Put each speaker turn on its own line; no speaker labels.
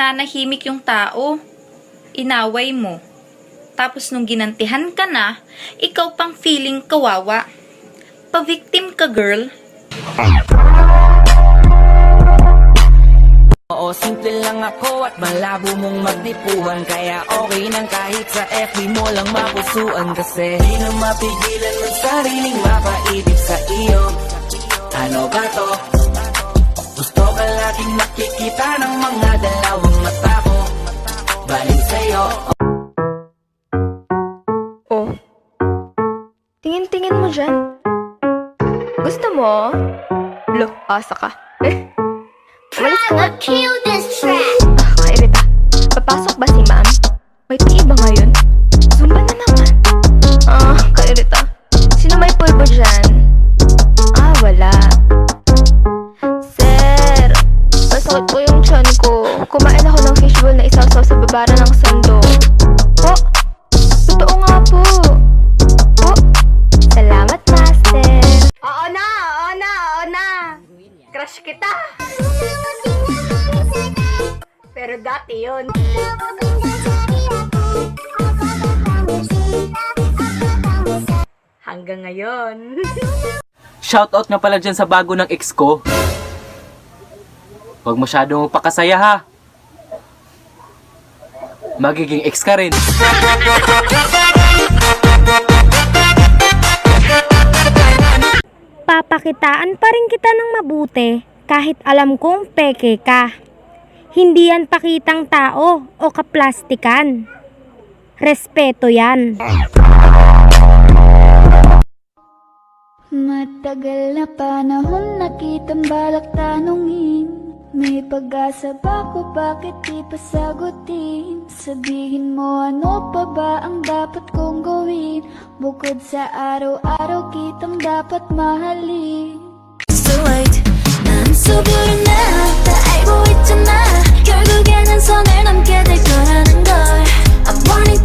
nananahimik yung tao. Inaway mo. Tapos nung ginantihan ka na, ikaw pang feeling kawawa. Pa-victim ka, girl.
Oo, simple lang ako at malabo mong magdipuhan. Kaya okay nang kahit sa FB mo lang mapusuan. Kasi di na mapigilan ng sariling mapaibig sa iyo. Ano ba to? Gusto ka laging nakikita ng mga dalawang mata ko. Baling sa'yo.
Oh, tingin-tingin mo dyan. Gusto mo? Lo, asa ka. Walis ka nga. Kairita, papasok ba si ma'am? May PE ba ngayon? Zumba na naman. Kairita, sino may pulbo dyan? Wala. Sir, masakit po yung tiyan ko. Kumain ako ng fishbowl na isaw-saw sa babara ng sando. Po, totoo nga po. Po, salamat, master. Oo na. Crush kita. Pero dati yun. Hanggang ngayon.
Shoutout nga pala dyan sa bago ng ex ko. Huwag masyadong pakasaya ha. Magiging ex ka rin.
Papakitaan pa rin kita ng mabuti kahit alam kong peke ka. Hindi yan pakitang tao o kaplastikan. Respeto yan.
Matagal na panahon nakitang balak tanungin. May pag-asa ba ko, bakit di pa sagutin? Sabihin mo ano pa ba ang dapat kong gawin? Bukod sa araw-araw kitang dapat mahalin. So wait, 난 속으로 나 다 알고 있잖아. 결국에는 선을 넘게 될 거라는 걸. I want it